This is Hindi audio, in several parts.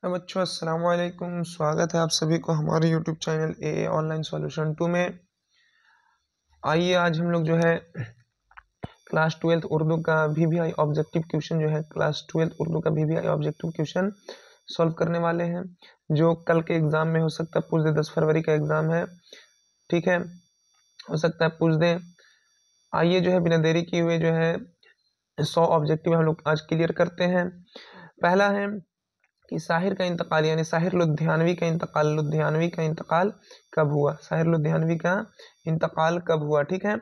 तो बच्चों अस्सलाम वालेकुम, स्वागत है आप सभी को हमारे यूट्यूब चैनल ए ऑनलाइन सॉल्यूशन 2 में। आइए आज हम लोग जो है क्लास 12th उर्दू का VVI ऑब्जेक्टिव क्वेश्चन जो है क्लास 12th उर्दू का VVI ऑब्जेक्टिव क्वेश्चन सॉल्व करने वाले हैं, जो कल के एग्जाम में हो सकता है पूछ दे। 10 फरवरी का एग्जाम है, ठीक है, हो सकता है पूछ दे। आइए जो है बिना देरी किए हुए जो है 100 ऑब्जेक्टिव हम लोग आज क्लियर करते हैं। पहला है कि साहिर का इंतकाल यानी साहिर लुधियानवी का इंतकाल कब हुआ। साहिर लुधियानवी का इंतकाल कब हुआ, ठीक है।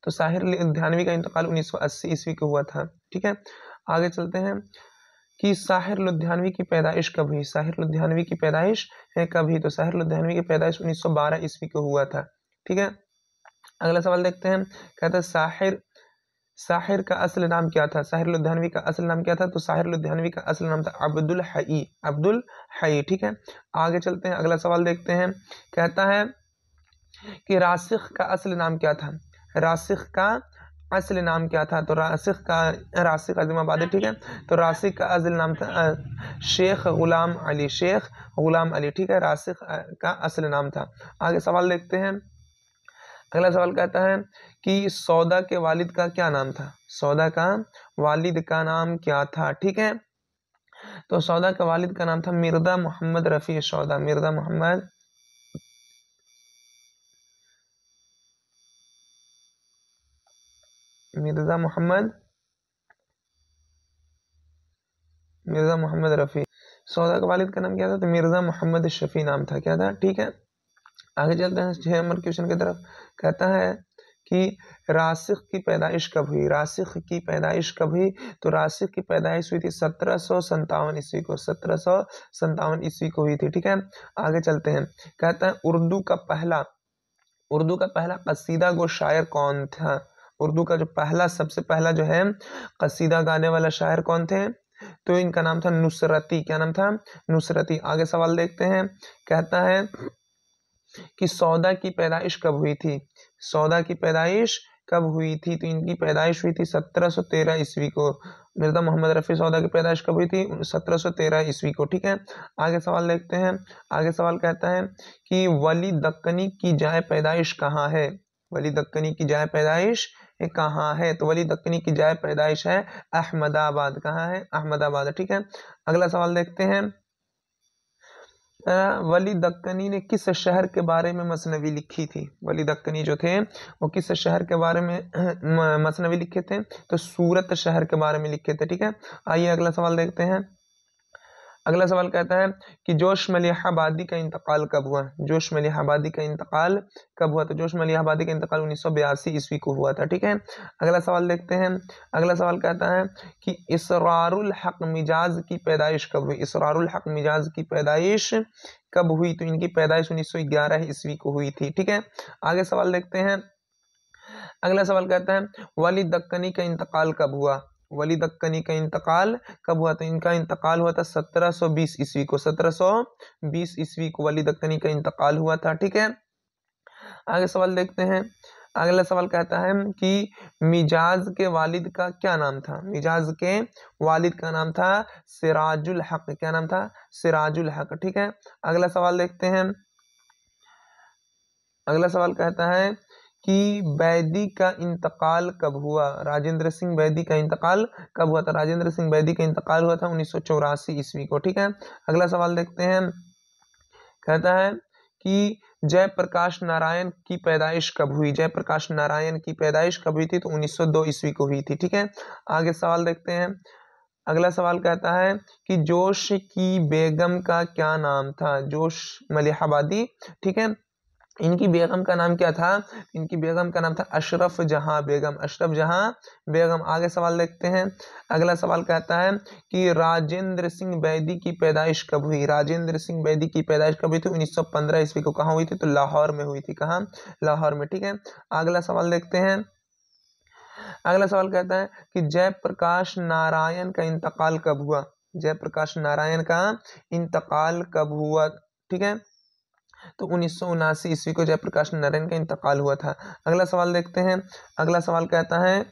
तो साहिर लुधियानवी का इंतकाल 1980 ईस्वी को हुआ था, ठीक है। आगे चलते हैं कि साहिर लुधियानवी की पैदाइश कब हुई। साहिर लुधियानवी की पैदाइश है कब हुई, तो साहिर लुधियानवी की पैदाइश 1912 ईस्वी को हुआ था, ठीक है। अगला सवाल देखते हैं, कहता है साहिर का असल नाम क्या था। साहिर लुधियानवी का असल नाम क्या था, तो साहिर लुधियानवी का असल नाम था अब्दुल हई, ठीक है। आगे चलते हैं, अगला सवाल देखते हैं, कहता है कि रासिख का असल नाम क्या था। रासिख का असल नाम क्या था, तो रासिख आज़िमाबादी, ठीक है। तो रासिख का असल नाम था शेख गुलाम अली, ठीक है। रासिख का असल नाम था। आगे सवाल देखते हैं, अगला सवाल कहता है कि सौदा के वालिद का क्या नाम था। सौदा का वालिद का नाम क्या था, ठीक है। तो सौदा का वालिद का नाम था मिर्जा मोहम्मद रफी सौदा। मिर्जा मोहम्मद रफी। सौदा का वालिद का नाम क्या था, तो मिर्जा मोहम्मद शफी नाम था, क्या था, ठीक है। आगे चलते हैं 6 नंबर क्वेश्चन की तरफ। कहता है कि रासिख की पैदाइश कब हुई। रासिख की पैदाइश कब हुई, तो रासिख की पैदाइश हुई थी 1757 ईस्वी को। 1757 ईस्वी को हुई थी, ठीक है। आगे चलते हैं, कहता है उर्दू का पहला कसीदा गो शायर कौन था। उर्दू का जो सबसे पहला जो है कसीदा गाने वाला शायर कौन थे, तो इनका नाम था नुसरती। क्या नाम था, नुसरती। आगे सवाल देखते हैं, कहता है कि सौदा की पैदाइश कब हुई थी। सौदा की पैदाइश कब हुई थी, तो इनकी पैदाइश हुई थी 1713 ईस्वी को। मिर्जा मोहम्मद रफी सौदा की पैदाइश कब हुई थी, 1713 ईस्वी को, ठीक है। आगे सवाल देखते हैं, आगे सवाल कहता है कि वली दक्कनी की जाए पैदाइश कहाँ है। वली दक्कनी की जाए पैदाइश कहाँ है, तो वली दक्कनी की जाए पैदाइश है अहमदाबाद। कहाँ है, अहमदाबाद, ठीक है। अगला सवाल देखते हैं, वली दक्कनी ने किस शहर के बारे में मसनवी लिखी थी। वली दक्कनी जो थे वो किस शहर के बारे में मसनवी लिखे थे, तो सूरत शहर के बारे में लिखे थे, ठीक है। आइए अगला सवाल देखते हैं। अगला सवाल कहता है कि जोश मलिहाबादी का इंतकाल कब हुआ। जोश मलिहाबादी का इंतकाल कब हुआ, तो जोश मलिहाबादी का इंतकाल 1982 ईस्वी को हुआ था, ठीक है। अगला सवाल देखते हैं, अगला सवाल कहता है कि इसरारुल हक मिजाज की पैदाइश कब हुई। इसरारुल हक मिजाज की पैदाइश कब हुई, तो इनकी पैदाइश 1911 ईस्वी को हुई थी, ठीक है। आगे सवाल देखते हैं, अगला सवाल कहता है वली दक्कनी का इंतकाल कब हुआ। वली दक्कनी का इंतकाल कब हुआ, तो इनका इंतकाल हुआ था 1720 ईस्वी को। 1720 ईस्वी को वली दक्कनी का इंतकाल हुआ था, ठीक है। आगे सवाल देखते हैं, अगला सवाल कहता है कि मिजाज के वालिद का क्या नाम था। मिजाज के वालिद का नाम था सिराजुल हक। क्या नाम था, सिराजुल हक, ठीक है। अगला सवाल देखते हैं, अगला सवाल कहता है कि बैदी का इंतकाल कब हुआ। राजेंद्र सिंह बैदी का इंतकाल कब हुआ था। राजेंद्र सिंह बैदी का इंतकाल हुआ था 1984 ईस्वी को, ठीक है। अगला सवाल देखते हैं, कहता है कि जयप्रकाश नारायण की पैदाइश कब हुई। जयप्रकाश नारायण की पैदाइश कब हुई थी, तो 1902 ईस्वी को हुई थी, ठीक है। आगे सवाल देखते हैं, अगला सवाल कहता है कि जोश की बेगम का क्या नाम था। जोश मलिहाबादी, ठीक है, इनकी बेगम का नाम क्या था, इनकी बेगम का नाम था अशरफ जहां बेगम। अशरफ जहां बेगम। आगे सवाल देखते हैं, अगला सवाल कहता है कि राजेंद्र सिंह बैदी की पैदाइश कब हुई। राजेंद्र सिंह बैदी की पैदाइश कब हुई थी, 1915 ईस्वी को। कहाँ हुई थी, तो लाहौर में हुई थी। कहाँ, लाहौर में, ठीक है। अगला सवाल देखते हैं, अगला सवाल कहता है कि जयप्रकाश नारायण का इंतकाल कब हुआ। जयप्रकाश नारायण का इंतकाल कब हुआ, ठीक है, तो 1979 ईस्वी को जयप्रकाश नारायण का इंतकाल हुआ था। अगला सवाल देखते हैं, अगला सवाल कहता है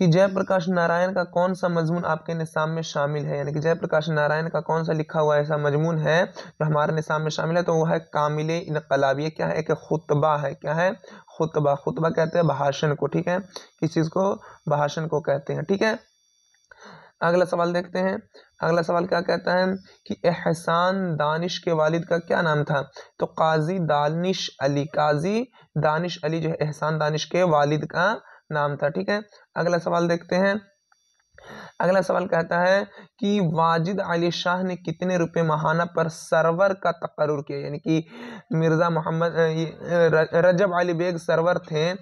कि जयप्रकाश नारायण का कौन सा मजमून आपके निसाब में शामिल है, यानी कि जयप्रकाश नारायण का कौन सा लिखा हुआ ऐसा मजमून है जो हमारे निसाब में शामिल है, तो वो है कामिले इनकलाबी। ये क्या है, एक खुतबा है। क्या है, खुतबा। खुतबा कहते हैं भाषण को, ठीक है, किस चीज को, भाषण को कहते हैं, ठीक है। अगला सवाल देखते हैं। अगला सवाल क्या कहता है कि एहसान दानिश के वालिद का क्या नाम था, तो काजी दानिश अली। काजी दानिश अली जो है एहसान दानिश के वालिद का नाम था, ठीक है। अगला सवाल देखते हैं। अगला सवाल कहता है कि वाजिद अली शाह ने कितने रुपए माहाना पर सरवर का तकर्रुर किया, यानी कि मिर्जा मोहम्मद रजब अली बेग सरवर थे,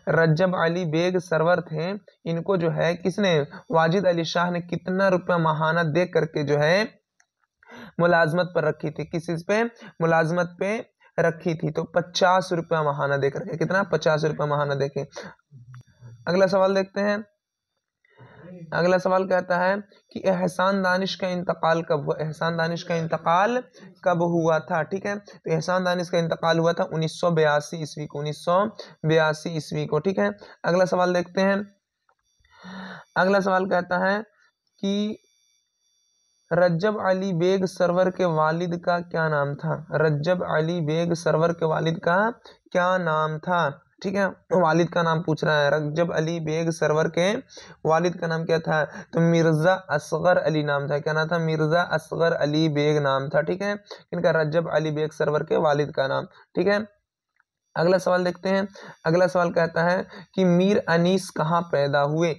रज्जब अली बेग सरवर थे, इनको जो है किसने, वाजिद अली शाह ने कितना रुपया माहाना दे करके जो है मुलाजमत पर रखी थी, किस चीज पे, मुलाजमत पे रखी थी, तो 50 रुपया माहाना दे करके। कितना, 50 रुपया माहाना देके। अगला सवाल देखते हैं। अगला सवाल कहता है कि एहसान दानिश का इंतकाल कब हुआ, एहसान दानिश का इंतकाल कब हुआ था, ठीक है। तो एहसान दानिश का इंतकाल हुआ था 1982 ईस्वी को, 1982 ईस्वी को, ठीक है। अगला सवाल देखते हैं। अगला सवाल कहता है कि रज्जब अली बेग सरवर के वालिद का क्या नाम था, रज्जब अली बेग सरवर के वालिद का क्या नाम था, ठीक है। वालिद का नाम पूछ रहा है, रज्जब अली बेग सरवर के वालिद का नाम क्या था, तो मिर्जा असगर अली नाम था। क्या नाम था, मिर्जा असगर अली बेग नाम था, ठीक है। इनका रज्जब अली बेग सरवर के वालिद का नाम, ठीक है। अगला सवाल देखते हैं। अगला सवाल कहता है कि मीर अनीस कहाँ पैदा हुए,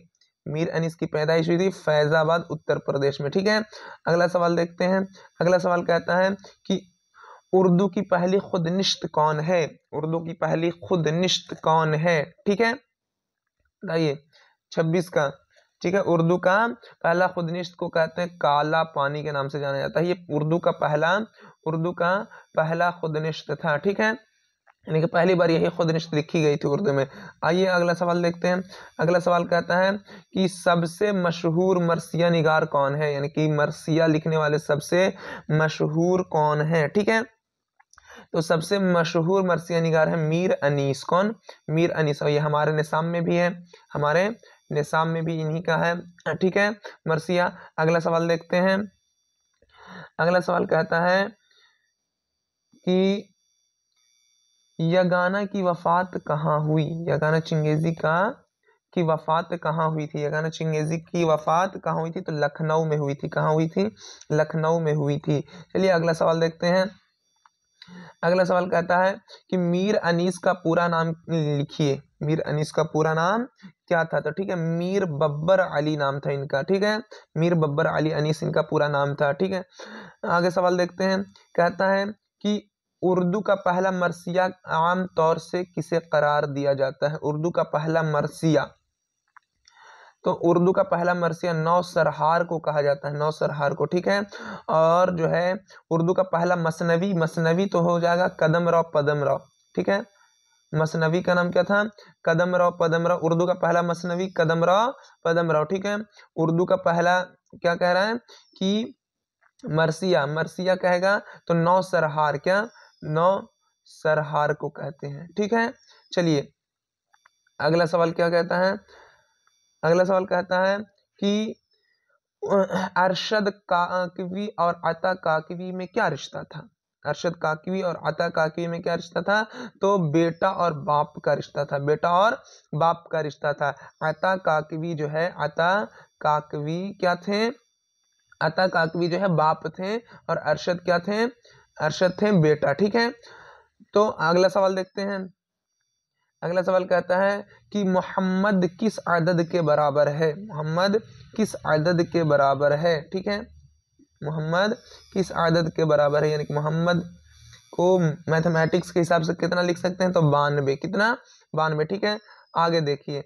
मीर अनीस की पैदाइश हुई थी फैजाबाद उत्तर प्रदेश में, ठीक है। अगला सवाल देखते हैं। अगला सवाल कहता है कि उर्दू की पहली खुदनिश्त कौन है, उर्दू की पहली खुदनिश्त कौन है, ठीक है, बताइए। 26 का, ठीक है। उर्दू का पहला खुदनिश्त को कहते हैं काला पानी के नाम से जाना जाता है। ये उर्दू का पहला खुदनिश्त था, ठीक है, यानी कि पहली बार यही खुदनिश्त लिखी गई थी उर्दू में। आइए अगला सवाल देखते हैं। अगला सवाल कहता है कि सबसे मशहूर मरसिया निगार कौन है, यानी कि मरसिया लिखने वाले सबसे मशहूर कौन है, ठीक है। तो सबसे मशहूर मरसिया निगार है मीर अनीस। कौन, मीर अनीस। और ये हमारे निसाब में भी है, हमारे निसाब में भी इन्हीं का है, ठीक है, मरसिया। अगला सवाल देखते हैं। अगला सवाल कहता है कि यगाना की वफात कहाँ हुई, यगाना चिंगेजी की वफात कहाँ हुई थी, यगाना चिंगेजी की वफात कहाँ हुई थी, तो लखनऊ में हुई थी। कहाँ हुई थी, लखनऊ में हुई थी। चलिए अगला सवाल देखते हैं। अगला सवाल कहता है कि मीर अनीस का पूरा नाम लिखिए, मीर अनीस का पूरा नाम क्या था, तो ठीक है, मीर बब्बर अली नाम था इनका, ठीक है, मीर बब्बर अली अनीस इनका पूरा नाम था, ठीक है। आगे सवाल देखते हैं। कहता है कि उर्दू का पहला मरसिया आम तौर से किसे करार दिया जाता है, उर्दू का पहला मरसिया, तो उर्दू का पहला मरसिया नौसरहार को कहा जाता है, नौसरहार को, ठीक है। और जो है उर्दू का पहला मसनवी, मसनवी तो हो जाएगा कदम राव पदम राव, ठीक है। मसनवी का नाम क्या था, कदम राव पदम राव। उर्दू का पहला मसनवी कदम राव पदम राव, ठीक है। उर्दू का पहला क्या कह रहा है कि मरसिया, मरसिया कहेगा तो नौसरहार, क्या, नौसरहार को कहते हैं, ठीक है। चलिए अगला सवाल क्या कहता है। अगला सवाल कहता है कि अरशद काकवी और अता काकवी में क्या रिश्ता था, अरशद काकवी और अता काकवी में क्या रिश्ता था, तो बेटा और बाप का रिश्ता था, बेटा और बाप का रिश्ता था। अता काकवी जो है, अता काकवी क्या थे, अता काकवी जो है बाप थे, और अरशद क्या थे, अरशद थे बेटा, ठीक है। तो अगला सवाल देखते हैं। अगला सवाल कहता है कि मोहम्मद किस अदद के बराबर है, मोहम्मद किस अदद के बराबर है, ठीक है, मोहम्मद किस अदद के बराबर है, यानी कि मोहम्मद को मैथमेटिक्स के हिसाब से कितना लिख सकते हैं, तो 92, कितना, 92, ठीक है। आगे देखिए।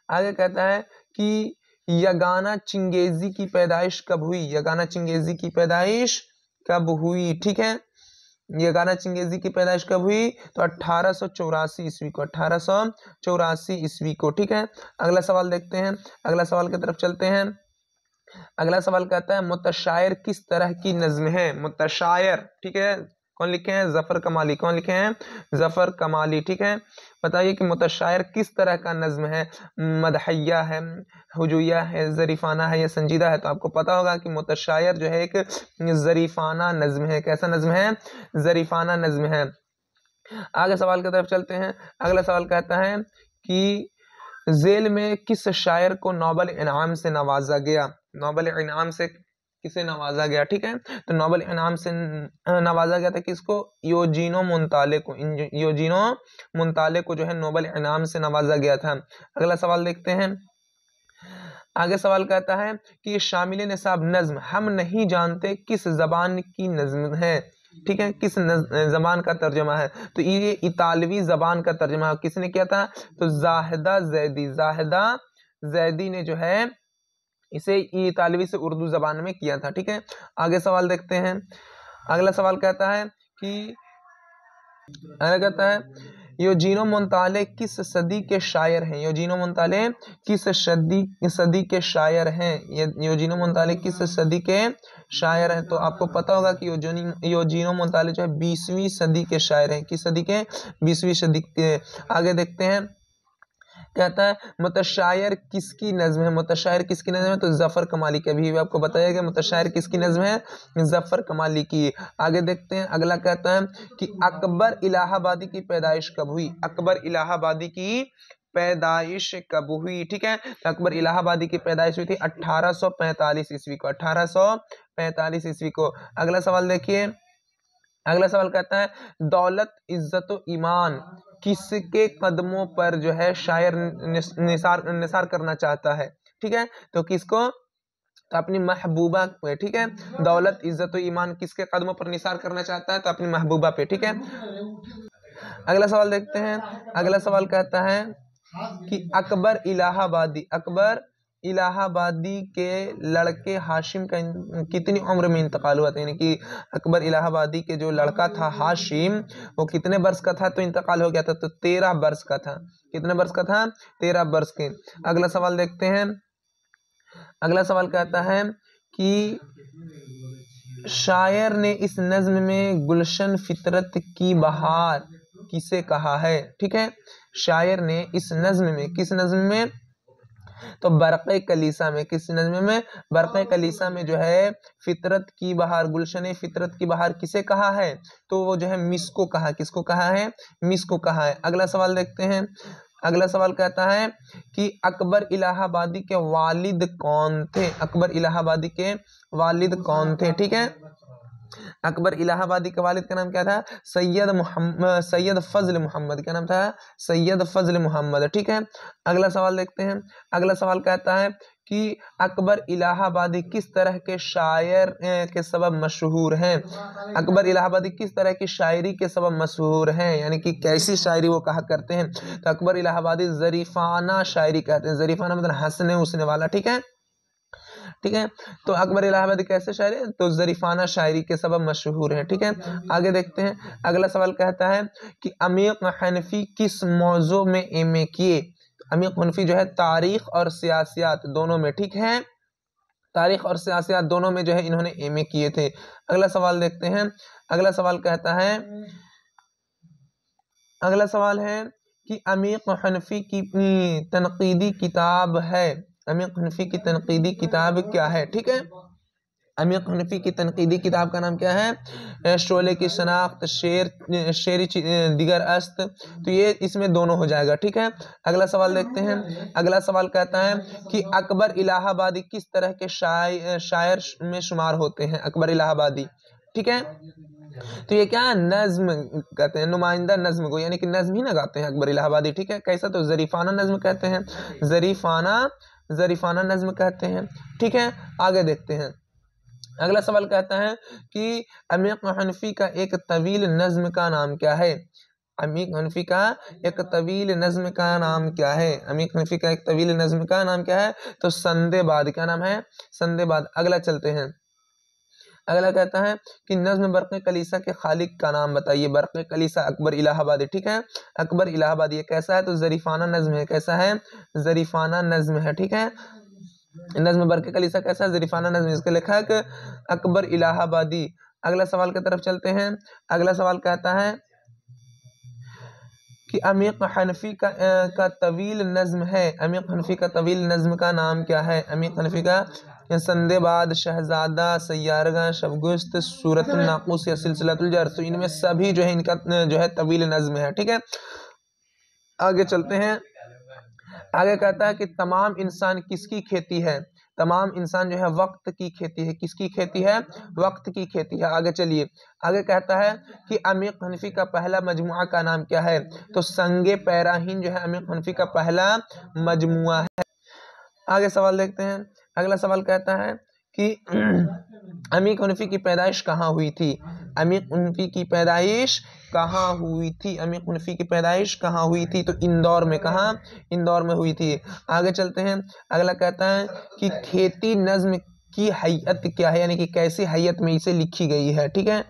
आगे कहता है कि यगाना चिंगेजी की पैदाइश कब हुई, यगाना चिंगेजी की पैदाइश कब हुई, ठीक है। यगाना चिंगेजी की पैदाइश कब हुई, तो 1884 ईस्वी को, 1884 ईस्वी को, ठीक है। अगला सवाल देखते हैं। अगला सवाल की तरफ चलते हैं। अगला सवाल कहता है मुतशायर किस तरह की नज्म है, मुतशायर, ठीक है, कौन लिखे हैं? जफर कमाली। कौन लिखे हैं? जफर कमाली। ठीक है, बताइए कि मुतशायर किस तरह का नज्म है? मदहिया है, हुजूया है, जरीफाना है या संजीदा है? तो आपको पता होगा कि मुतशायर जो है एक जरीफाना नज्म है। कैसा नज्म है? जरीफाना नज्म है। आगे सवाल की तरफ चलते हैं। अगला सवाल कहता है कि जेल में किस शायर को नोबेल इनाम से नवाजा गया? नोबेल इनाम से किसे नवाजा गया? ठीक है, तो नोबेल इनाम से नवाजा गया था किसको? योजीनो मोंताले को। योजीनो मोंताले को जो है नोबेल इनाम से नवाजा गया था। अगला सवाल देखते हैं। आगे सवाल कहता है कि शामिल निसाब नज्म हम नहीं जानते किस जबान की नज्म है? ठीक है, किस जबान का तर्जमा है? तो ये इतालवी जबान का तर्जमा किसने किया था? तो जाहिदा जैदी। जाहिदा जैदी ने जो है इसे इतालवी से उर्दू जबान में किया था। ठीक है, आगे सवाल देखते हैं। अगला सवाल कहता है कि योजीनो मोंताले किस सदी के शायर हैं? योजीनो मोंताले किस सदी के शायर हैं? योजीनो मोंताले किस सदी के शायर हैं? तो आपको पता होगा कि योजीनो मोंताले जो है 20वीं सदी के शायर हैं। किस सदी के? 20वीं सदी के। आगे देखते हैं, कहता है मुतशायर किसकी नज्म है? मुतशायर किसकी नज्म है? तो जफर कमाली की। अभी आपको बताया गया मुतशायर किसकी नज्म है? जफर कमाली की। आगे देखते हैं। अगला कहता है कि अकबर इलाहाबादी की पैदाइश कब हुई? अकबर इलाहाबादी की पैदाइश कब हुई? ठीक है, तो अकबर इलाहाबादी की पैदाइश हुई थी 1845 ईस्वी को। 1845 ईस्वी को। अगला सवाल देखिए। अगला सवाल कहता है दौलत इज्जत ईमान किसके कदमों पर जो है शायर निसार करना चाहता है? ठीक है, तो किसको? तो अपनी महबूबा पे। ठीक है, दौलत इज्जत ईमान किसके कदमों पर निसार करना चाहता है? तो अपनी महबूबा पे। ठीक है, अगला सवाल देखते हैं। अगला सवाल कहता है कि अकबर इलाहाबादी के लड़के हाशिम का कितनी उम्र में इंतकाल हुआ था? यानी कि अकबर इलाहाबादी के जो लड़का था हाशिम, वो कितने वर्ष का था तो इंतकाल हो गया था? तो 13 वर्ष का था। कितने वर्ष का था? 13 वर्ष के। अगला सवाल देखते हैं। अगला सवाल कहता है कि शायर ने इस नज्म में गुलशन फितरत की बहार किसे कहा है? ठीक है, शायर ने इस नज्म में, किस नज्म में? तो बरक़े कलीसा में। किस नज्म में? बरक़े कलीसा में जो है फितरत की बहार, गुलशन फितरत की बहार किसे कहा है? तो वो जो है मिस को कहा। किसको कहा है? मिस को कहा है। अगला सवाल देखते हैं। अगला सवाल कहता है कि अकबर इलाहाबादी के वालिद कौन थे? अकबर इलाहाबादी के वालिद कौन थे? ठीक है, अकबर इलाहाबादी के वालिद का नाम क्या था? सैयद फजल मोहम्मद। क्या नाम था? सैयद फजल मोहम्मद। ठीक है, अगला सवाल देखते हैं। अगला सवाल कहता है कि अकबर इलाहाबादी किस तरह के शायर के सबब मशहूर हैं? अकबर इलाहाबादी किस तरह की शायरी के सबब मशहूर हैं? यानी कि कैसी शायरी वो कहा करते हैं? तो अकबर इलाहाबादी जरीफाना शायरी कहते हैं। जरीफाना मतलब हंसने उसने वाला। ठीक है, ठीक है, तो अकबर इलाहाबादी कैसे शायर है? तो जरीफाना शायरी के सबब मशहूर है। ठीक है, आगे देखते हैं। अगला सवाल कहता है कि अमीर हनफी किस मौजू में एमए किए? अमीर हनफी जो है तारीख और सियासियात दोनों में। ठीक है, तारीख और सियासियात दोनों में जो है इन्होंने एमए किए थे। अगला सवाल देखते हैं। अगला सवाल कहता है, अगला सवाल है कि अमीर हनफी की तनकीदी किताब है। अमीर हनफी की तनकीदी किताब क्या है? ठीक है, अमीर हनफी की तनकीदी किताब का नाम क्या है? शोले की शनाख्त, शेरी दिगर अस्त। तो ये इसमें दोनों हो जाएगा। ठीक है, अगला सवाल देखते हैं। अगला सवाल कहता है कि अकबर इलाहाबादी किस तरह के शायर में शुमार होते हैं? अकबर इलाहाबादी। ठीक है, तो ये क्या नज्म कहते हैं, नुमाइंदा नज्म को, यानी कि नज्म ही ना गाते हैं अकबर इलाहाबादी। ठीक है, कैसा? तो जरीफाना नज्म कहते हैं। जरीफाना नज्म कहते हैं। ठीक है, आगे देखते हैं। अगला सवाल कहता है कि अमीर हनफी का एक तवील नज्म का नाम क्या है? अमीर हनफी का एक तवील नज्म का नाम क्या है? अमीर हनफी का एक तवील नज्म का नाम क्या है? तो संदेबाद। क्या नाम है? संदेबाद। अगला चलते हैं। अगला कहता है कि नज्म बरक़े कलीसा के खालिक का नाम बताइए। बरक़े कलीसा अकबर इलाहाबादी। ठीक है, अकबर इलाहाबादी कैसा है? तो जरीफाना नज्म है। कैसा है? जरीफाना नज्म है। ठीक है, नज्म बरक़े कलीसा कैसा? जरीफाना नज्म। इसके लेखक अकबर इलाहाबादी। अगला सवाल की तरफ चलते हैं। अगला सवाल कहता है कि अमीक हनफी का तवील नज्म है, अमीक हनफी का तवील नज्म का नाम क्या है? अमीक हनफी का संदेबाद, शहजादा, सैयारगा, शबगुस्त, सूरतुल नाक़ूस या सिलसिलतुल जर, तो इनमें सभी जो है इनका जो है तवील नज्म है। ठीक है, आगे चलते हैं। आगे कहता है कि तमाम इंसान किसकी खेती है? तमाम इंसान जो है वक्त की खेती है। किसकी खेती है? वक्त की खेती है। आगे चलिए, आगे कहता है कि अमीक हनफी का पहला मजमुआ का नाम क्या है? तो संगे पैराहीन जो है अमीक हनफी का पहला मजमुआ है। आगे सवाल देखते हैं। अगला सवाल कहता है कि अमीक हनफी की पैदाइश कहाँ हुई थी? अमीक हनफी की पैदाइश कहाँ हुई थी? अमीक हनफी की पैदाइश कहाँ हुई थी? तो इंदौर में। कहाँ? इंदौर में हुई थी। आगे चलते हैं। अगला कहता है कि खेती नज्म की हैयत क्या है, यानी कि कैसी हैयत में इसे लिखी गई है। ठीक है,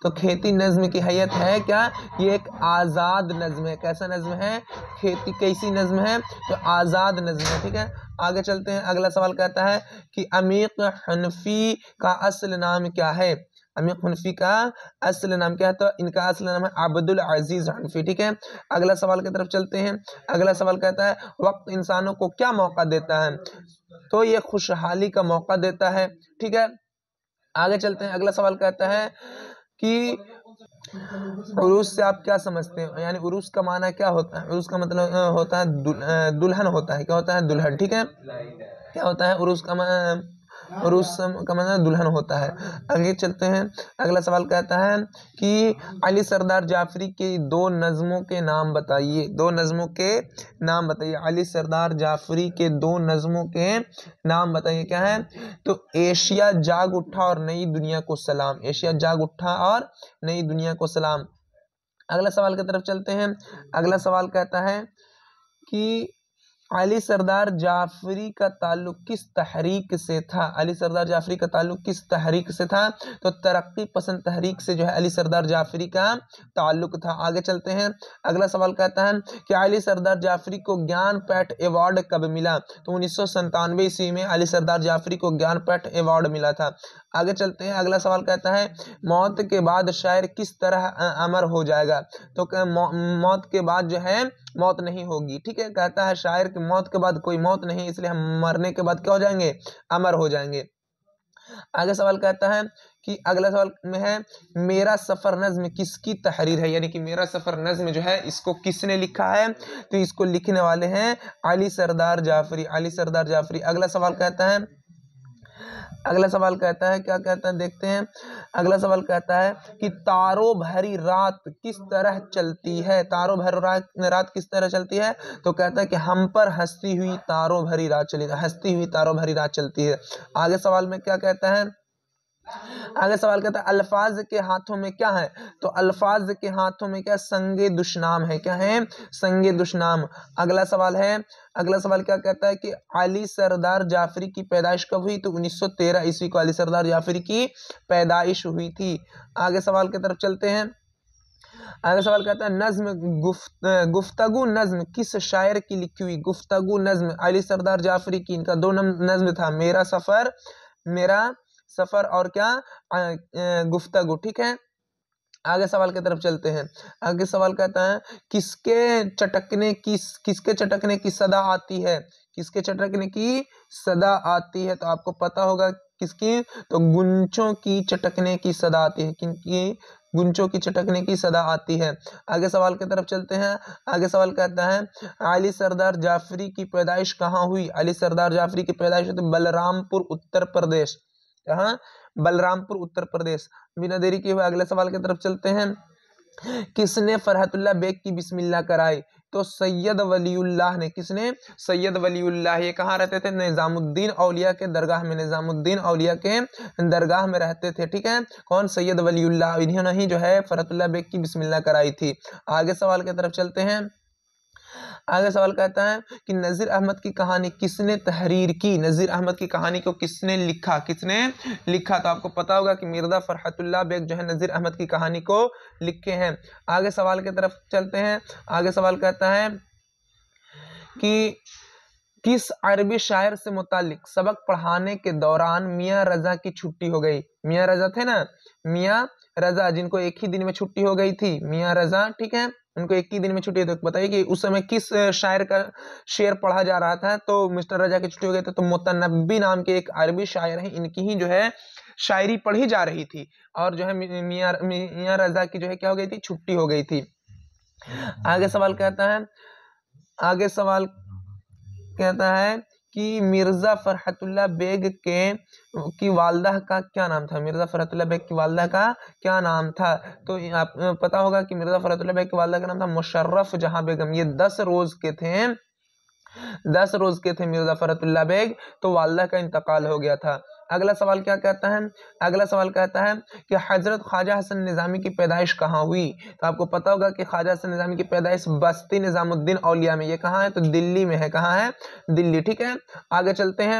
तो खेती नज्म की हैयत है क्या? ये एक आज़ाद नज्म है। कैसा नज्म है? खेती कैसी नज्म है? तो आज़ाद नज्म है। ठीक है, आगे चलते हैं। अगला सवाल कहता है कि अमीक हनफी का असल नाम क्या है? अमीक हनफी का असल नाम क्या है? तो इनका असल नाम है अब्दुल अजीज हनफी। ठीक है, अगला सवाल की तरफ चलते हैं। अगला सवाल कहता है वक्त इंसानों को क्या मौका देता है? तो ये खुशहाली का मौका देता है। ठीक है, आगे चलते हैं। अगला सवाल कहता है कि उरूस से आप क्या समझते हैं? यानी उरूस का माना क्या होता है? उरूस का मतलब होता है दुल्हन होता है। क्या होता है? दुल्हन। ठीक है, क्या होता है उरूस का उरूस का मतलब दुल्हन होता है। आगे चलते हैं। अगला सवाल कहता है कि अली सरदार जाफरी के दो नज़मों के नाम बताइए। दो नज़मों के नाम बताइए। अली सरदार जाफरी के दो नज़मों के नाम बताइए। क्या है? तो एशिया जाग उठा और नई दुनिया को सलाम। एशिया जाग उठा और नई दुनिया को सलाम। अगला सवाल की तरफ चलते हैं। अगला सवाल कहता है कि अली सरदार जाफरी का ताल्लुक किस तहरीक से था? अली सरदार जाफरी का ताल्लुक किस तहरीक से था? तो तरक्की पसंद तहरीक से जो है अली सरदार जाफरी का ताल्लुक था। आगे चलते हैं। अगला सवाल कहता है कि अली सरदार जाफरी को ज्ञानपीठ अवार्ड कब मिला? तो 1997 ईस्वी में अली सरदार जाफरी को ज्ञानपीठ अवार्ड मिला था। आगे चलते हैं। अगला सवाल कहता है मौत के बाद शायर किस तरह अमर हो जाएगा? तो मौत के बाद जो है मौत नहीं होगी। ठीक है, कहता है शायर की मौत के बाद कोई मौत नहीं, इसलिए हम मरने के बाद क्या हो जाएंगे? अमर हो जाएंगे। आगे सवाल कहता है कि अगला सवाल में है मेरा सफर नज्म किसकी तहरीर है? यानी कि मेरा सफर नज्म जो है इसको किसने लिखा है? तो इसको लिखने वाले हैं अली सरदार जाफरी। अली सरदार जाफरी। अगला सवाल कहता है क्या कहता है देखते हैं। अगला सवाल कहता है कि तारों भरी रात किस तरह चलती है? तारों भरी रात किस तरह चलती है? तो कहता है कि हम पर हंसती हुई तारों भरी रात चली, हंसती हुई तारों भरी रात चलती है। आगे सवाल में क्या कहता है? आगे सवाल कहता है अल्फाज के हाथों में क्या है? तो अल्फाज के हाथों में क्या? संगे दुश्नाम है। क्या है? संगे दुश्नाम। अगला सवाल क्या कहता है कि अली सरदार जाफरी की पैदाइश कब हुई? तो 1913 ईस्वी को अली सरदार जाफरी की पैदाइश हुई थी। आगे सवाल की तरफ चलते हैं। आगे सवाल कहता है नज्म गुफ्तगू नज्म किस शायर की लिखी हुई? गुफ्तगू नज्म अली सरदार जाफरी की। इनका दो नज्म था, मेरा सफर और क्या? गुफ्तगू। ठीक है, आगे सवाल की तरफ चलते हैं। आगे सवाल कहता है किसके चटकने की सदा आती है? किसके चटकने की सदा आती है? तो आपको पता होगा किसकी? तो गुंचों की चटकने की सदा आती है। किनकी? गुंचों की चटकने की सदा आती है। आगे सवाल की तरफ चलते हैं। आगे सवाल कहता है अली सरदार जाफरी की पैदाइश कहाँ हुई? अली सरदार जाफरी की पैदाइश तो बलरामपुर उत्तर प्रदेश। कहाँ? बलरामपुर उत्तर प्रदेश। बिना देरी किए हुए अगले सवाल की तरफ चलते हैं। किसने फरहतुल्लाह बेग की बिस्मिल्लाह कराई? तो सैयद वलीउल्लाह ने। किसने? सैयद वलीउल्लाह। ये कहाँ रहते थे? निजामुद्दीन औलिया के दरगाह में। निजामुद्दीन औलिया के दरगाह में रहते थे। ठीक है, कौन? सैयद वलीउल्लाह। इन्होंने ही जो है फरहतुल्लाह बेग की बिस्मिल्लाह कराई थी। आगे सवाल की तरफ चलते हैं। आगे सवाल कहता है कि नज़ीर अहमद की कहानी किसने तहरीर की? नज़ीर अहमद की कहानी को किसने लिखा? तो आपको पता होगा कि मिर्ज़ा फरहतुल्लाह बेग जो है नज़ीर अहमद की कहानी को लिखे हैं। आगे सवाल की तरफ चलते हैं। आगे सवाल कहता है कि किस अरबी शायर से मुतालिक सबक पढ़ाने के दौरान मियां रजा की छुट्टी हो गई? मियां रजा थे ना, मियां रजा, जिनको एक ही दिन में छुट्टी हो गई थी, मियां रजा, ठीक है, उनको एक ही दिन में छुट्टी। तो बताइए कि उस समय किस शायर का शेर पढ़ा जा रहा था तो मिस्टर रजा की छुट्टी हो गई थी? तो मुतनब्बी नाम के एक अरबी शायर हैं, इनकी ही जो है शायरी पढ़ी जा रही थी और जो है मियां रजा की जो है क्या हो गई थी, छुट्टी हो गई थी। आगे सवाल कहता है, आगे सवाल कहता है कि मिर्जा फरहतुल्लाह बेग की वालदा का क्या नाम था? मिर्जा फरहतुल्लाह बेग की वालदा का क्या नाम था? तो आप पता होगा कि मिर्जा फरहतुल्लाह बेग की वालदा का नाम था मुशर्रफ जहां बेगम। ये 10 रोज के थे, 10 रोज के थे मिर्जा फरहतुल्लाह बेग, तो वालदा का इंतकाल हो गया था। अगला सवाल क्या कहता है? अगला सवाल कहता है कि हजरत ख्वाजा हसन निजामी की पैदाइश कहाँ हुई? तो आपको पता होगा कि ख्वाजा हसन निजामी की पैदाइश बस्ती निजामुद्दीन औलिया में। ये कहाँ है? तो दिल्ली में है। कहाँ है? दिल्ली, ठीक है। आगे चलते हैं।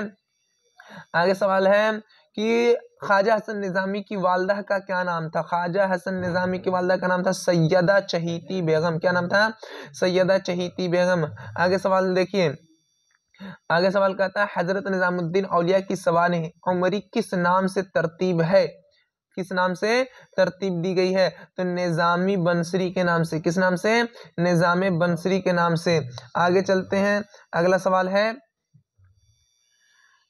आगे सवाल है कि ख्वाजा हसन निजामी की वालदा का क्या नाम था? ख्वाजा हसन निजामी की वालदा का नाम था सैयदा चहीती बेगम। क्या नाम था? सैयदा चहीती बेगम। आगे सवाल देखिए, आगे सवाल कहता है हजरत निजामुद्दीन औलिया की सवाने उमरी किस नाम से तरतीब है? किस नाम से तरतीब दी गई है? तो निजामी बंसरी के नाम से। किस नाम से? निजामे बंसरी के नाम से। आगे चलते हैं। अगला सवाल है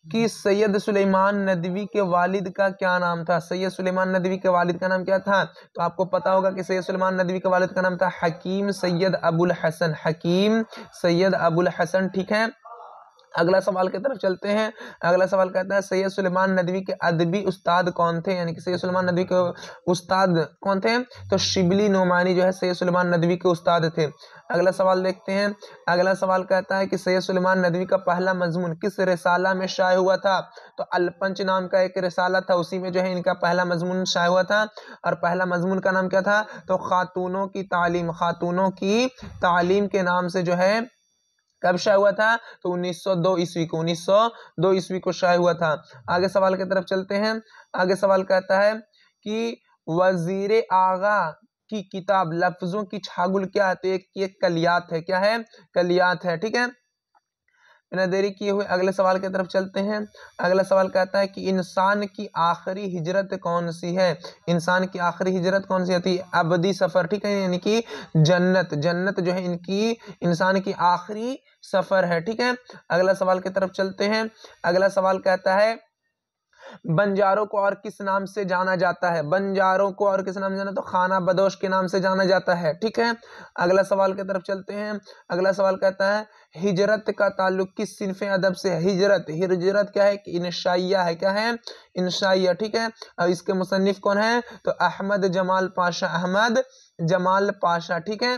कि सैयद सुलेमान नदवी के वालिद का क्या नाम था? सैयद सुलेमान नदवी के वालिद का नाम क्या था? तो आपको पता होगा कि सैयद सुलेमान नदवी के वालिद का नाम था हकीम सैयद अबुल हसन। हकीम सैयद अबुल हसन, ठीक है। अगला सवाल की तरफ चलते हैं। अगला सवाल कहता है सैयद सुलेमान नदवी के अदबी उस्ताद कौन थे? यानी कि सैयद सुलेमान नदवी के उस्ताद कौन थे? तो शिबली नोमानी जो है सैयद सुलेमान नदवी के उस्ताद थे। अगला सवाल देखते हैं। अगला सवाल कहता है कि सैयद सुलेमान नदवी का पहला मजमून किस रिसाला में शाये हुआ था? तो अलपंच नाम का एक रिसाला था, उसी में जो है इनका पहला मजमून शाये हुआ था। और पहला मजमून का नाम क्या था? तो खातूनों की तालीम। खातूनों की तालीम के नाम से जो है कब शाये हुआ था? तो 1902 ईस्वी को, 1902 ईस्वी को शाये हुआ था। आगे सवाल की तरफ चलते हैं। आगे सवाल कहता है कि वजीर आगा की किताब लफ्जों की छागुल क्या है? तो एक कलियात है। क्या है? कलियात है, ठीक है। बिना देरी किए हुए अगले सवाल की तरफ चलते हैं। अगला सवाल कहता है कि इंसान की आखिरी हिजरत कौन सी है? इंसान की आखिरी हिजरत कौन सी होती है? अबदी सफर, ठीक है, यानी कि जन्नत। जन्नत जो है इनकी इंसान की आखिरी सफर है, ठीक है। अगला सवाल की तरफ चलते हैं। अगला सवाल कहता है बंजारों को और किस नाम से जाना जाता है? बंजारों को और किस नाम से जाना? तो खाना बदोश के नाम से जाना जाता है, ठीक है। अगला सवाल की तरफ चलते हैं। अगला सवाल कहता है हिजरत का ताल्लुक किस सिनफ़े अदब से है? हिजरत, हिजरत क्या है? कि इंशाइया है। क्या है? इंशाइया, ठीक है। और इसके मुसन्निफ कौन है? तो अहमद जमाल पाशा। अहमद जमाल पाशा, ठीक है।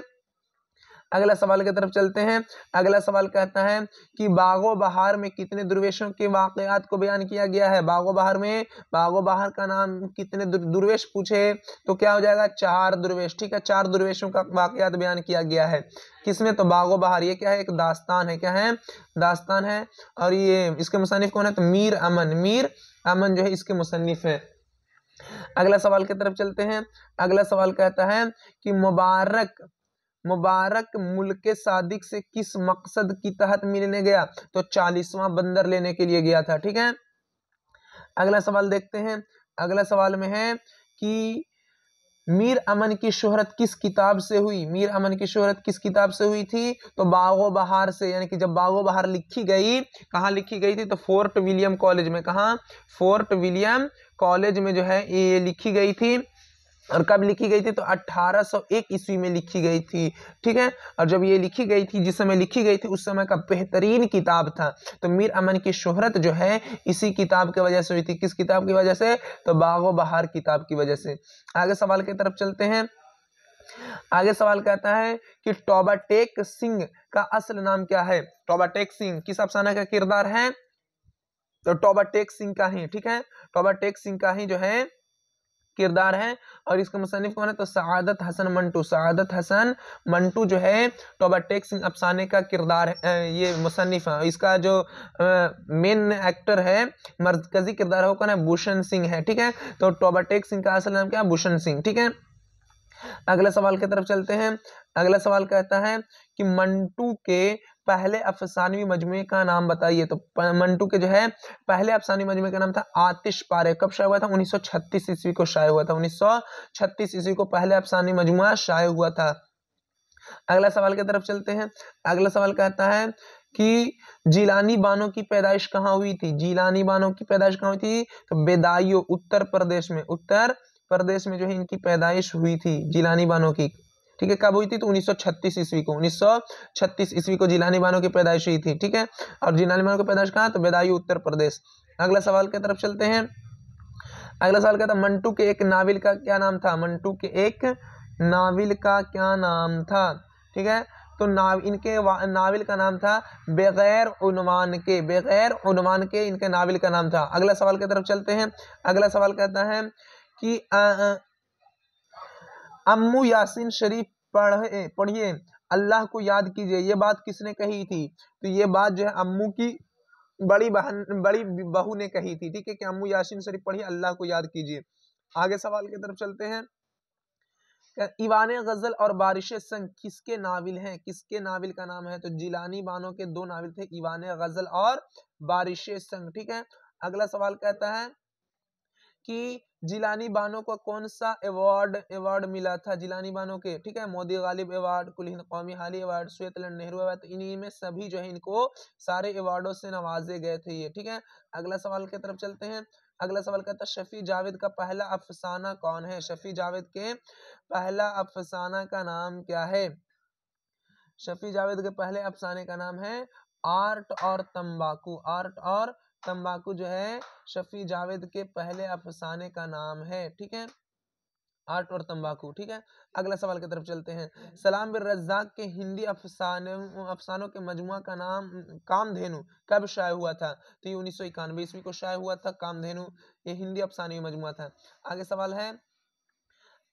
अगला सवाल की तरफ चलते हैं। अगला सवाल कहता है कि बागो बहार में कितने दुर्वेशों के वाकयात को बयान किया गया है? बागो बहार में, बागो बहार का नाम कितने दुर्वेश पूछे तो क्या हो जाएगा? 4 दुर्वेश, ठीक है। 4 दुर्वेशों का वाकयात बयान किया गया है। किसमें? तो बागो बहार। ये क्या है? एक दास्तान है। क्या है? दास्तान है। और ये इसके मुसन्निफ कौन है? तो मीर अमन। मीर अमन जो है इसके मुसन्निफ है। अगला सवाल की तरफ चलते हैं। अगला सवाल कहता है कि मुबारक मुल्क सादिक से किस मकसद की तहत मिलने गया? तो 40वां बंदर लेने के लिए गया था, ठीक है। अगला सवाल देखते हैं। अगला सवाल में है कि मीर अमन की शोहरत किस किताब से हुई? मीर अमन की शोहरत किस किताब से हुई थी? तो बागो बहार से। यानी कि जब बागो बहार लिखी गई, कहाँ लिखी गई थी? तो फोर्ट विलियम कॉलेज में। कहाँ? फोर्ट विलियम कॉलेज में जो है ये लिखी गई थी। और कब लिखी गई थी? तो 1801 ईस्वी में लिखी गई थी, ठीक है। और जब ये लिखी गई थी, जिस समय लिखी गई थी उस समय का बेहतरीन किताब था। तो मीर अमन की शोहरत जो है इसी किताब की वजह से हुई थी। किस किताब की वजह से? तो बागो बहार किताब की वजह से। आगे सवाल की तरफ चलते हैं। आगे सवाल कहता है कि टोबा टेक सिंह का असल नाम क्या है? टोबा टेक सिंह किस अफसाना का किरदार है? तो टोबा टेक सिंह का ही, ठीक है। टोबा टेक सिंह का ही जो है किरदार है। और इसके मुसन्निफ कौन है? तो सआदत हसन मंटू। सआदत हसन मंटू जो है टोबा टेक सिंह अफसाने का किरदार ये मुसन्निफ है। इसका जो मेन एक्टर है, मरकजी किरदार है, वो कौन है? भूषण सिंह है, ठीक है। तो टोबा टेक सिंह का असल नाम क्या है? भूषण सिंह, ठीक है। अगले सवाल की तरफ चलते हैं। अगला सवाल कहता है कि मंटू के पहले अफसानवी मजमुए का नाम बताइए। तो मंटू के जो है पहले अफसानवी मजमुए का नाम था आतिश पारे। कब शाये हुआ था? 1936 ईस्वी को शाये हुआ था। 1936 ईस्वी को पहले अफसानवी मजमुआ शाये हुआ था। अगला सवाल की तरफ चलते हैं। अगला सवाल कहता है कि जिलानी बानो की पैदाइश कहाँ हुई थी? जिलानी बानो की पैदाइश कहाँ हुई थी? तो बेदायूं, उत्तर प्रदेश में, उत्तर प्रदेश में जो है इनकी पैदाइश हुई थी जिलानी बानो की। ठीक है, कब हुई थी? तो 1936 ईस्वी को, 1936 ईस्वी को जिलानी बानो की पैदाइश हुई थी। ठीक है, और जिलानी बानो की पैदाइश कहाँ? तो बेदायूं, उत्तर प्रदेश। अगला सवाल की तरफ चलते हैं। अगला सवाल कहता है मंटू के एक नाविल का क्या नाम था? मंटू के एक नाविल का क्या नाम था? ठीक है, तो इनके नाविल का नाम था बगैर उन्वान के, बगैर उन्वान के इनके नाविल का नाम था। अगला सवाल की तरफ चलते हैं। अगला सवाल कहता है कि अम्मू यासीन शरीफ पढ़िए, अल्लाह को याद कीजिए, ये बात किसने कही थी? तो ये बात जो है अम्मू की बड़ी बहू ने कही थी। ठीक है, कि अम्मू यासीन शरीफ पढ़िए, अल्लाह को याद कीजिए। आगे सवाल की तरफ चलते हैं। ईवान गजल और बारिश संग किसके नाविल हैं? किसके नाविल का नाम है? तो जिलानी बानो के दो नाविल थे, ईवान गजल और बारिश संग। ठीक है, अगला सवाल कहता है कि जिलानी बानो को कौन सा अवार्ड मिला था? जिलानी बानो के, ठीक है, मोदी गालिब अवार्ड, कुल हिंद कौमी हाली अवार्ड, श्वेतलैंड नेहरू अवार्ड, इन्हीं में सभी जो है इनको सारे अवार्डों से नवाजे गए थे ये। ठीक है, अगला सवाल की तरफ चलते हैं। अगला सवाल कहता है शफी जावेद का पहला अफसाना कौन है? शफी जावेद के पहला अफसाना का नाम क्या है? शफी जावेद के पहले अफसाने का नाम है आर्ट और तंबाकू। आर्ट और तंबाकू जो है शफी जावेद के पहले अफसाने का नाम है। ठीक है, आर्ट और तंबाकू। ठीक है, अगला सवाल की तरफ चलते हैं। सलाम बिन रज्जाक के हिंदी अफसानों के मजमुआ का नाम कामधेनु कब शाये हुआ था? तो ये 1991 ईस्वी को शाये हुआ था कामधेनु, ये हिंदी अफसाने मजमुआ था। आगे सवाल है।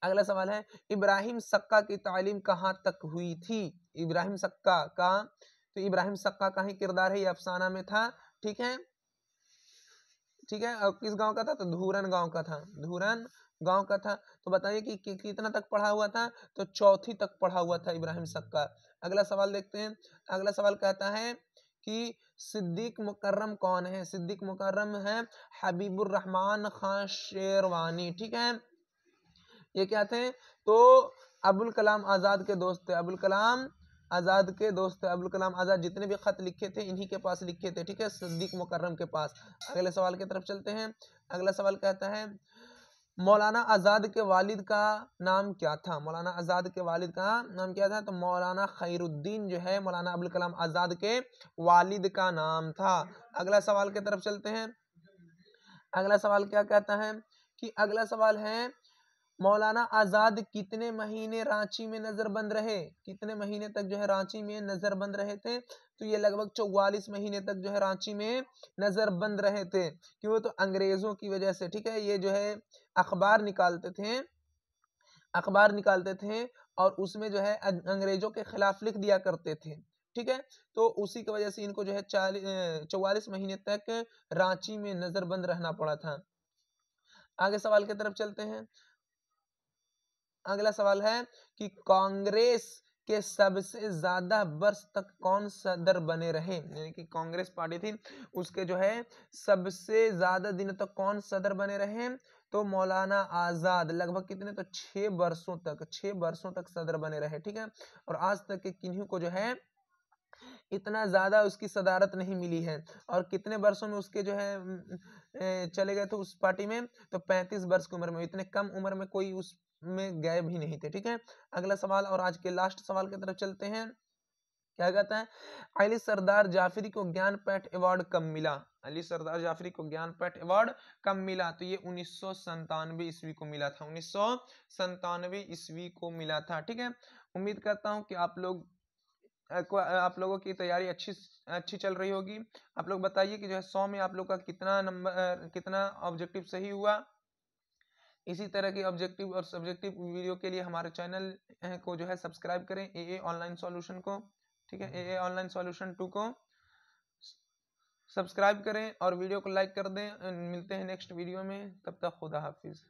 अगला सवाल है इब्राहिम सक्का की तालीम कहाँ तक हुई थी? इब्राहिम सक्का का, तो इब्राहिम सक्का का ही किरदार है, ये अफसाना में था। ठीक है, ठीक है, और किस गांव का था? तो धूरन गांव का था, धूरन गांव का था। तो बताइए कि कितना तक पढ़ा हुआ था? तो चौथी तक पढ़ा हुआ था इब्राहिम सक्का। अगला सवाल देखते हैं। अगला सवाल कहता है कि सिद्दीक मुकर्रम कौन है? सिद्दीक मुकर्रम है हबीबुर रहमान खान शेरवानी। ठीक है, ये क्या थे? तो अबुल कलाम आजाद के दोस्त थे, अबुल कलाम आजाद के दोस्त थे। अबुल कलाम आजाद जितने भी खत लिखे थे इन्हीं के पास लिखे थे। ठीक है, सिद्दीक मुकर्रम के पास। अगले सवाल की तरफ चलते हैं। अगला सवाल कहता है मौलाना आजाद के वालिद का नाम क्या था? मौलाना आजाद के वालिद का नाम क्या था? तो मौलाना खैरुद्दीन जो है मौलाना अबुल कलाम आजाद के वालिद का नाम था। अगला सवाल की तरफ चलते हैं। अगला सवाल क्या कहता है कि अगला सवाल है मौलाना आजाद कितने महीने रांची में नजरबंद रहे? कितने महीने तक जो है रांची में नजरबंद रहे थे? तो ये लगभग 44 महीने तक जो है रांची में नजरबंद रहे थे। क्यों? तो अंग्रेजों की वजह से। ठीक है, ये जो है अखबार निकालते थे, अखबार निकालते थे और उसमें जो है अंग्रेजों के खिलाफ लिख दिया करते थे। ठीक है, तो उसी की वजह से इनको जो है 44 महीने तक रांची में नजरबंद रहना पड़ा था। आगे सवाल की तरफ चलते हैं। अगला सवाल है कि कांग्रेस के सबसे ज्यादा वर्ष तक कौन सदर बने रहे? यानी कि कांग्रेस पार्टी थी उसके जो है सबसे ज्यादा दिनों तक कौन सदर बने रहे? तो मौलाना आजाद। लगभग कितने? तो 6 वर्षों तक, 6 वर्षों तक सदर बने रहे। ठीक है, और आज तक के किन्हीं को जो है इतना ज्यादा उसकी सदारत नहीं मिली है। और कितने वर्षों में उसके जो है चले गए थे उस पार्टी में? तो 35 वर्ष की उम्र में। इतने कम उम्र में कोई उसमें गए भी नहीं थे। ठीक है, अगला सवाल और आज के लास्ट सवाल की तरफ चलते हैं। क्या कहता है अली सरदार जाफरी को ज्ञानपीठ अवार्ड कब मिला? अली सरदार जाफरी को ज्ञानपीठ अवार्ड कब मिला? तो ये 1997 ईस्वी को मिला था, 1997 ईस्वी को मिला था। ठीक है, उम्मीद करता हूँ कि आप लोगों की तैयारी अच्छी चल रही होगी। आप लोग बताइए कि जो है 100 में आप लोग का कितना नंबर, कितना ऑब्जेक्टिव सही हुआ। इसी तरह के ऑब्जेक्टिव और सब्जेक्टिव वीडियो के लिए हमारे चैनल को जो है सब्सक्राइब करें, AA ऑनलाइन सॉल्यूशन को। ठीक है, AA ऑनलाइन सॉल्यूशन 2 को सब्सक्राइब करें और वीडियो को लाइक कर दें। मिलते हैं नेक्स्ट वीडियो में, तब तक खुदा हाफिज।